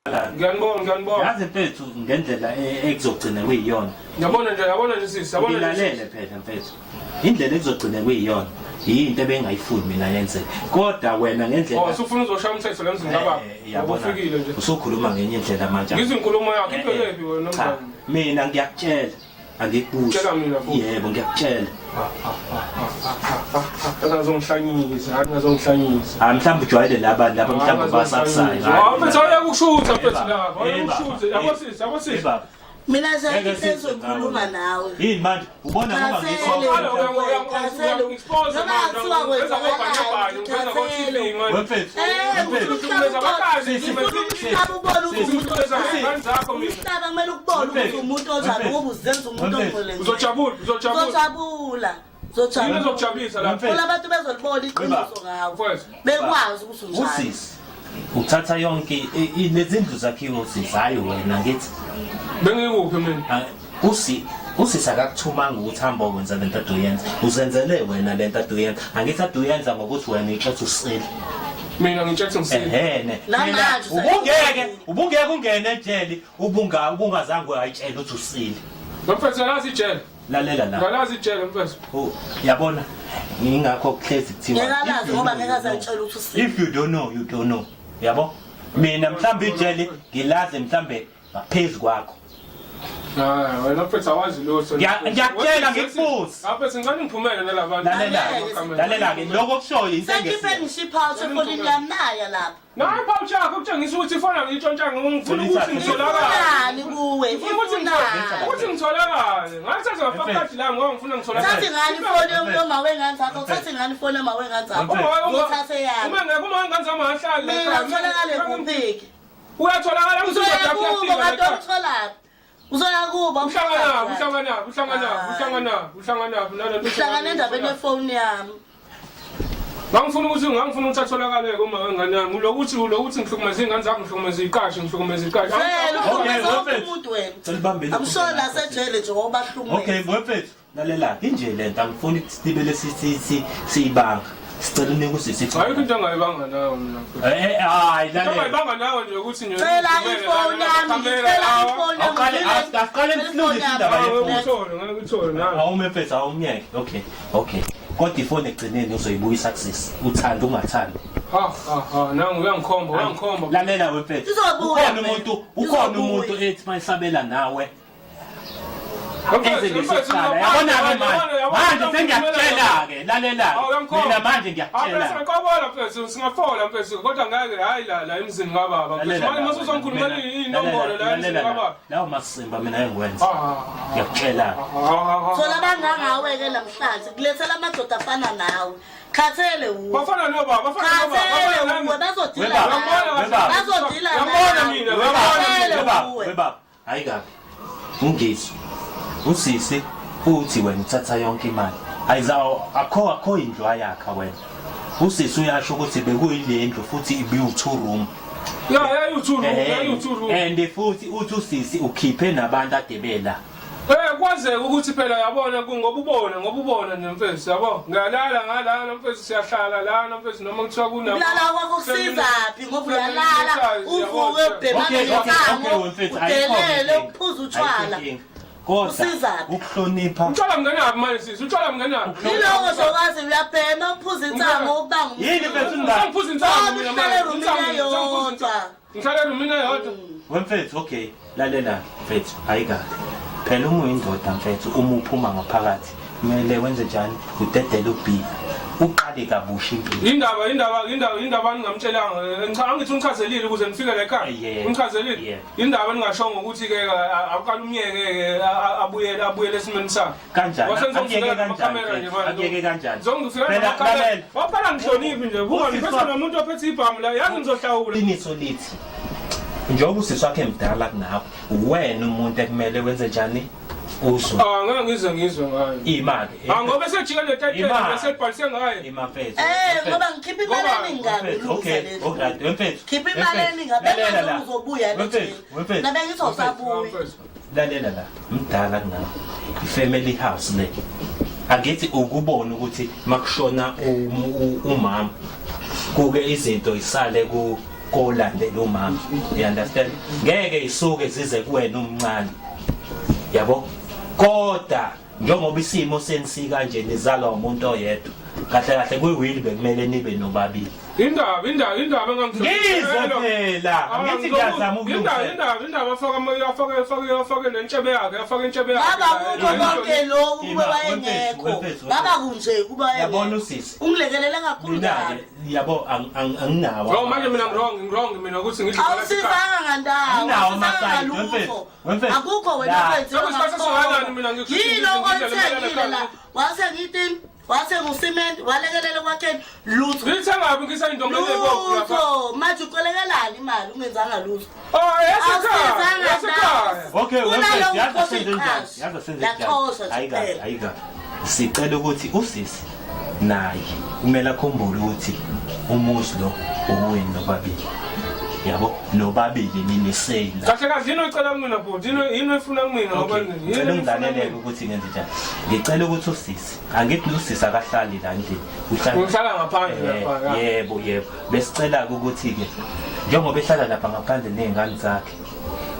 Ngiyanibona. Yazi mfethu ngendlela ekuzogcina kuyiyona. Yabona nje sisi, yabona nje. Ngilalele phela mfethu. Indlela ekuzogcina kuyiyona. Yinto ebengayifuni mina yenze. Kodwa wena ngendlela usufuna uzoshaya umthetho la emzini kababa. Ufikile nje. Usukhuluma ngenye indlela manje. Ngizinkulumo yakho iphelephi wena nomngane. Mina ngiyakutshela. Angikubuzi. Tshela mina futhi. Yebo ngiyakutshela. Ngazongihlanyisa, ngazongihlanyisa. Mhlawumbe ujwayele labantu laba mhlawumbe basakusayo. Mfethu ayakushutha mfethu lapha. Ayakushutha. Yabosisi. Mina sayisezo ukukhuluma nawe. Yini manje ubona ngoba abantu bezolibona iqiniso ngawo bekwazi ukuthi unjani. Uthatha yonke lezindlu zakhiwe usizayo wena ngithi bengikuphi mina usisa akakuthumanga ukuthi hamba ukwenza lento aduyenza uzenzele wena lento aduyenza angithi aduyenza ngokuthi wena ixethe usile mina ngitshethe ngisile ubungeke ungene ejele ubungazange uyayitshela ukuthi usile mfethu lazi ijele lalela la ngalazi ijele mfethu yabona ngingakho kuhlezi kuthiwa ngiyalazi ngoba ngeke azayitshela ukuthi usile if you don't know yabo mina mhlambe ijele ngilaze mhlambe ngaphezulu kwakho wena mfethu awazi lutho ngiyakutshela ngikubuza mfethu ngicela ngiphumele nalabantu lalela ke lokho kushoyo into engesipheni shiphout efonini yami naya lapha nayi pouch yakho kutshengisa ukuthi ifona ngiyitshontsha ngifuna ukuthi ngitholakale kuwe ukuthi ngitholakale ngathi ngafakathi la ngoba ngifuna ngitholakale sathi ngani ifoni yomama wengane zakho sathi ngani ifoni yomama wengane zakho ngithathe yami uma ngengane zami ahlali mina ngitholakale kuphiki uyatholakala uzothola uzoyakuba uhlangana endabeni yefoni yami ngangifuna ukuthi atholakale uma wengane yami ulokuthi ngihlukumeza ingane zakho ngihlukumeza iqashe umuntu wena amshola sejele nje ngoba bahlukumeza okay mfethu lalela inje lento angifuni sibele siyibanga sicela unike usisithi ayikho into angayibanga nawe mina hayi lalela angayibanga nawe nje ukuthi nje cela ifoni yami aqale emhlungisa indaba ngeke nawe awumfethu awumnyeke okay kodwa ifoni egcineni uzoyibuyisa kusisi uthanda ungathandi nangu uyangikhomba lalela wemfethu ukhona umuntu ethi mayisabela nawe yabona-ke manje sengiyakutshela-ke lalela mina manje ngiyakutshela mfethu singafola mfethu kodwa ngeke hayi la emzini kababa mase uzongikhulumela inombolo la emzini kababa lawo masimba mina engikwenza ngiyakutshela thola bangangawe-ke namhlanje kulethela amadoda afana nawe khathele bafana nobaba webaba hayi kabi ungizwe usisi uthi wena uthatha yonke imali akho indlu yakha wena usisi uyasho ukuthi bekuyile ndlu futhi ibiwu-2 room and futhi uthi usisi ukhiphe nabantu adebela kwazeka ukuthi phela yabona ngoba ubona nje mfethu yabo ngiyalala ngalana mfethu siyahlala lana mfethu noma kuthiwa kulala kwakho kusizaphi ngoba uyalala uvuke ubhemane ngesango udelele uphuza utshwala kodwa ukuhlonipha utshwala mngenaphi manje sisi utshwala mngenaphi yiloko zokwazi uyabhema uphuza insango ubanga yini mfethu ngiphuza insango mina ngihlale rumina yodwa wemfethu okay lalela mfethu ayikahle phela uma uyindoda mfethu uma uphuma ngaphakathi kumele wenze njani udedele ubhika uqale kabusha impilo indaba ningamtshelanga angithi ungichazelile ukuze nifike la ekhaya ungichazelile indaba ningashongo ukuthi ke aqala umnyeke abuyele esimeni sakhe kanjani akuyeke kanjani phela waqala ngihloniphi nje buka ngiphethe nomuntu ophethe ibhamu la yazi ngizohlawula iqiniso lithi njengoba usisi wakhe mdala kunawe wena umuntu ekumele wenze njani uzwe ngeke ngizwe ngayo imali ngoba sejika le title bese ibhalise ngayo imafethu ngoba ngikhipha imali eningabe okay mfethu khipha imali eningabe bese uzobuya lethi nabe ngizosabuya lalela la mdala kunawe ifamily house le angithi ukubona ukuthi makushona umama kuke izinto isale kolandela umama. You understand? Ngeke isuke zize kuwena umncane. Yabo? Kodwa njengoba isimo sensika nje nizalwa umuntu oyedwa. Kahle kahle kuyiwili bekumele nibe nobabili. Indaba engangizwa. Phela. Ngithi ngiyazama ukulungisa. Indaba afake nentshebe yakhe, afake intshebe yakhe. Baba kukho konke lokhu kube wayengekho. Baba kunje kuba wayengekho. Yabona usisi. Ungilekelela kakhulu kabi. Yabo anginawo. Lo manje mina ngirong mina ukuthi ngithi awusizanga ngandawo. Anginawo masayi. Akukho wena mfethu. Yilo konke la. Wase ngucement walekelela kwakheni lutho. Ngithengapi ngisayindonga leboko lapha. Lutho manje uqolekelani imali ungenzanga lutho. Oh yasekhaya. Okay, yaza senze. Ayika. Sicela ukuthi usisi naye kumele akhumbule ukuthi umuzi lo uwini nobabili. Yabo nobabili ninisela. Kahle kahle yini ocela kumina bhuti? Yini efuna kumina ngoba yini ngidlalele ukuthi ngenze njani. Ngicela ukuthi usisi, angithi usisi akahlali la endlini. Uhlala ngaphandle lapha. Yebo. Besicela ukuthi ke njengoba ehlala lapha ngaphandle nezingane zakhe.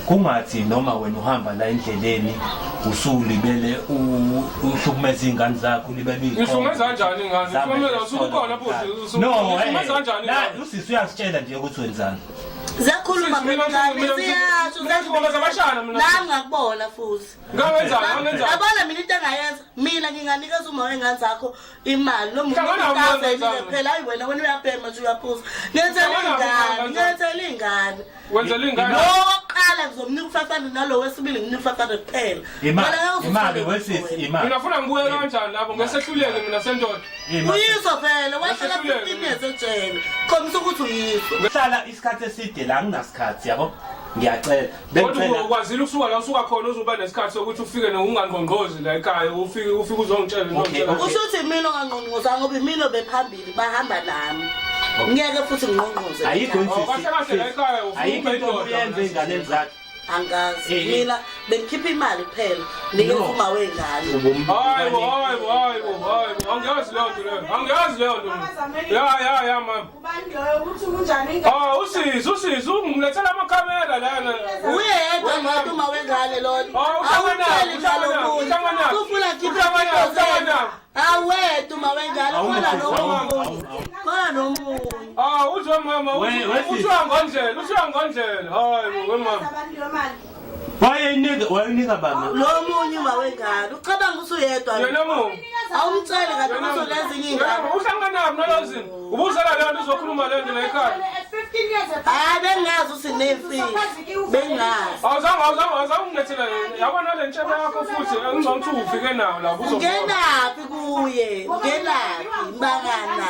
Kungathi noma wena uhamba la endleleni usulibele uhlukumeza izingane zakho libele ikhona. Ngihlukumeza kanjani ingane? Ngihlukumeza usukhona bhuti. Ngihlukumeza kanjani? La usisi uyasitshela nje ukuthi wenzani. Ziyakhuluma mina siyasho nami ngakubona futhi. Ngawenzani? Yabona mina into engayenza mina nginganikeza uma wengane zakho imali noma umuntu phela hayi wena uyabhema nje uyaphuza. Ngenzela ingane. Wenzela ingane. Loqala ngizomnika 500 nalo wesibili nginika 500 kuphela. Imali wesisi imali. Mina ufuna ngibuye kanjani lapho ngesehluleke mina sendoda. Uyizwa phela wahlala 15 years ejele. Khomisa ukuthi uyizwa. Ngihlala isikhathi eside la nginasikhathi yabo. Ngiyacela. Kodwa ukwazile ukusuka la usuka khona uzoba nesikhathi sokuthi ufike nokungangqongqozi la ekhaya ufike uzongitshela nongitshela. Kusho ukuthi mina ongangqongqoza ngoba mina bephambili bahamba nami. Ngiyeke futhi ngqongqoze. Ayikho kahle la ekhaya ayikho into oyenze ingane zakhe. Angazi mina bengikhipha imali kuphela nikeza uma wengane. Hayibo angiyazi leyo nto ya mama ubani loyo ukuthi kunjani usisi ungilethela amakhamera lana uyedwa ngathi uma wengane lona ufuna khipha awethu uma wengane khona nomunye uzwe mama ushwa ngondlela hayibo mama wayinika baba lo munye uma wengane ucabanga usuyedwa yena mu awumceli kanti uzolezinye ingane uhlangana nalozi ubuzela leyo nto uzokhuluma le nto la ekhaya 15 years bengazi usinemfisi bengazi awuzange ungilethela yabona le ntshebe yakho futhi engizongithi ufike nawo la ngenaphi kuye ngenaphi imbangana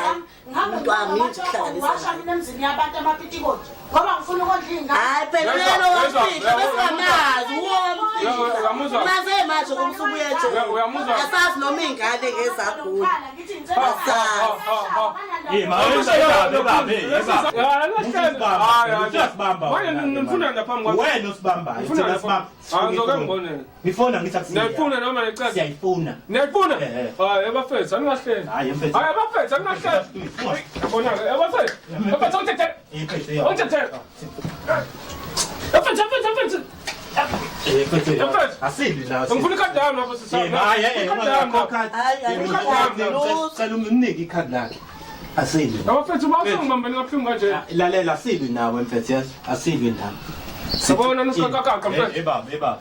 umuntu angithi kuhlanganisa washaya emzini yabantu amapitikoti ngoba ngifuna ukondla ingane hayi phela lelo wafika besingamazi womfika mase manje kumsubuye nje asazi noma ingane ngezagula ngifuna naphambi kwakho wena usibamba thina sibamba angizoke ngibonele ngifuna ngithi akusiya niyayifuna noma necela siyayifuna niyayifuna hayi abafethu angingahleli hayi mfethu hayi abafethu angingahleli yabona abafethu abafethu ungithethe ungithethe abafethu asili la ngifuna ikhadi yami lapho sisaba hayi cela umnike ikhadi lakhe asili abafethu bawusengibambeni kabuhlungu kanje lalela asili nawe mfethu yes asili ndawo sabona nusikakaka mfethu ebaba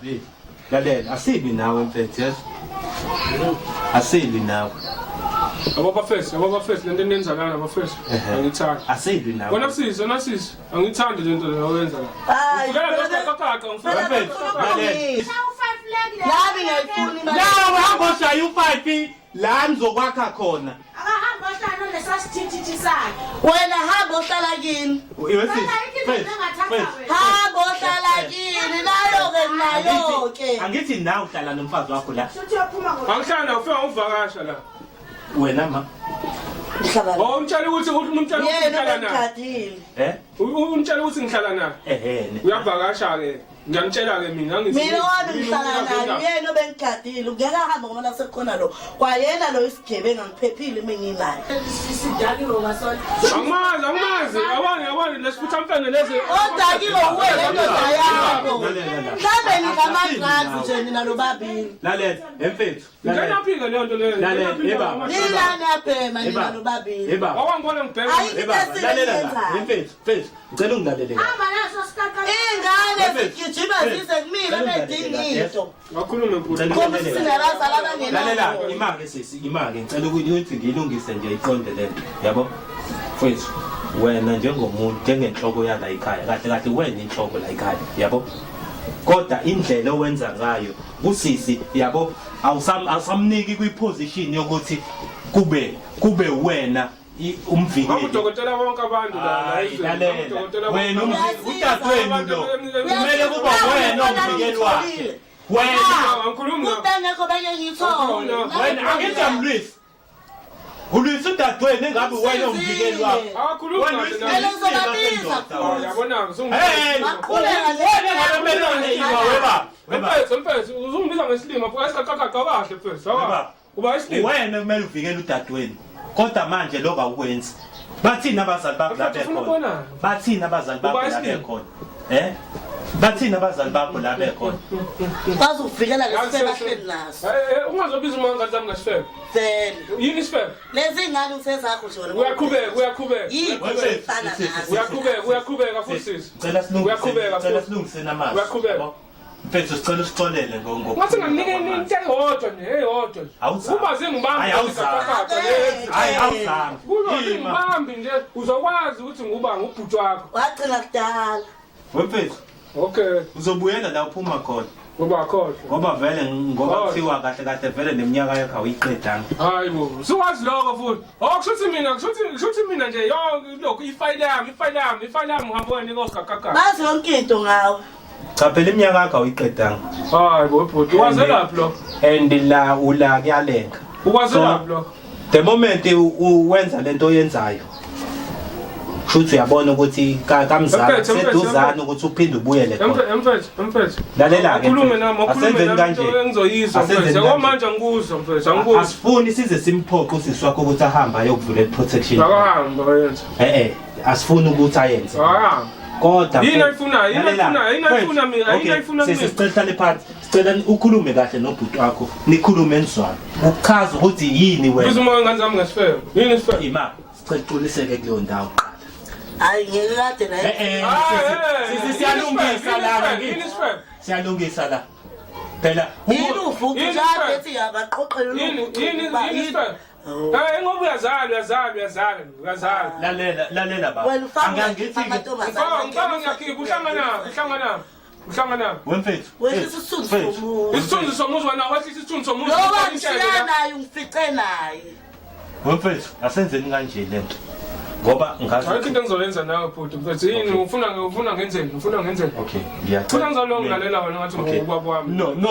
lalela asili nawe mfethu yes asili nawe abafethu lento enenza lana abafethu angithandi asili nawe wena sisi angithandi lento leyo oyenza la hayi ngikakaka mfethu lalela nami ngiyifuna imali nawe hamba ushaya u5 la nizokwakha khona akahamba ohlala lesasithithithi sakhe wena hamba ohlala kini hamba ohlala kini nayo ke angithi nawe uhlala nomfazi wakho la futhi uyophuma angihlala ufika uvakasha la wena ma ngihlala umtshela ukuthi umtshela ukuthi yena ngihlala naye ngikhathile umtshela ukuthi ngihlala naye ehene uyavakasha ke Ngiyamtshela ke mina ngithi. Mina wami ngihlala naye yena obengigadile ungeke ahambe ngoba nasekhona lo. Kwayena lo isigebengu ngiphephile mina nginaye. Sidakile ngasona. Angimazi. Yabani lesifutha mfene lezi. Odakile uwena ndoda yakho. Mhlambe ningamandlazi nje nina nobabili. Lalela emfethu. Ngena phika leyo nto leyo. Lalela eba. Nina niyabhema nina nobabili. Eba. Awangibona ngibheka. Eba lalela emfethu. Ngicela ungilalele. Hamba naso sikaka. Ingane zigijima zize kumina bedingito. Ngakhuluma mfuthu. Ngoba sinabazali abangenayo. Lalela imake sisi imake ngicela ukuthi ngilungise nje iqonde lento yabo mfethu wena njengomuntu njengenhloko yala ekhaya kahle wena inhloko la ekhaya yabo kodwa indlela owenza ngayo usisi yabo awusamniki kwiposition yokuthi kube wena umvikeli udokotela wonke abantu la wena udadewenu lo kumele kuba wena umvikeli wakhe wena ngikhuluma Ubengekho benye ngithole. wena angijamlisi ulwisa udadewenu engabe wena umvikeli wakho akhuluma Phela uzobabiza futhi. yabona Maqhubeka mfethu uzungibiza ngesilima futhi asikaqaqaqa kahle mfethu uba isilima wena kumele uvikele udadewenu kodwa manje lokho awukwenzi bathini abazali bakho la bekhona bathini abazali bakho la bekhona bathini abazali bakho la bekhona bazokuvikela lesifebe ahleli naso. ungazobiza uma ngani zami ngesifebe Vele. yini isifebe Lezi ngane usezakho Jona. uyaqhubeka Yikho efana nazo. uyaqhubeka futhi sisi cela silungiseni amazwi Uyaqhubeka. mfethu sicela usixolele ngathi nginike into eyodwa nje eyodwa kuba zingibambi awuzami kuba zingibambi nje uzokwazi ukuthi nguba ngubhuti wakho Wagcina kudala. wemfethu okay uzobuyela la uphuma khona kuba khohle ngoba vele ngoba kuthiwa kahle vele neminyaka yakho ayiqedanga hayibo siwazi lokho futhi kushuthi mina nje yonke lokho ifile yami uhambe wena ngosgaqaqa Bazi yonke into ngawe. cha phela iminyaka yakho ayiqedanga hayibo bhuti wazelaphi lo and la kuyalenga ukwazelaphi lo the moment uwenza lento oyenzayo futhi uyabona ukuthi kamzala seduzana ukuthi uphinde ubuyele khona mfethu lalela ke ukhulume nami asenzeni kanje engizoyizwa mfethu ngoba angikuzwa mfethu angikuzwa asifuni size simphoqe usisi wakho ukuthi ahambe ayokuvula protection akahamba yenza asifuni ukuthi ayenze kodwa yini ayifuna mina sicela phansi sicela ukhulume kahle nobhuti wakho nikhulume nizwana ukuchaza ukuthi yini wena bizuma ngani zami ngesifebe yini isifebe ima sicela uqiniseke kuleyo ndawo Hayi ngeke kade la. siyalungisa la siyalungisa la phela Yini uvuka njalo ethi yabaqoqela umuntu. yini isifebe ngoba uyazala lalela baba Wena ufanga angangithi ngicabanga ngiyakhipha uhlangana wemfethu Wena isithunzi somuntu. isithunzi somuzi wena wathi isithunzi somuzi Lo wangishiya naye ungifice naye. wemfethu asenzeni kanje lento ngoba ngazi ayikho into engizoyenza nawe bhuti mfethu yini ufuna ngenzeni okay ngiyacela ufuna ngizolongilalela wena ngathi ngubaba wami no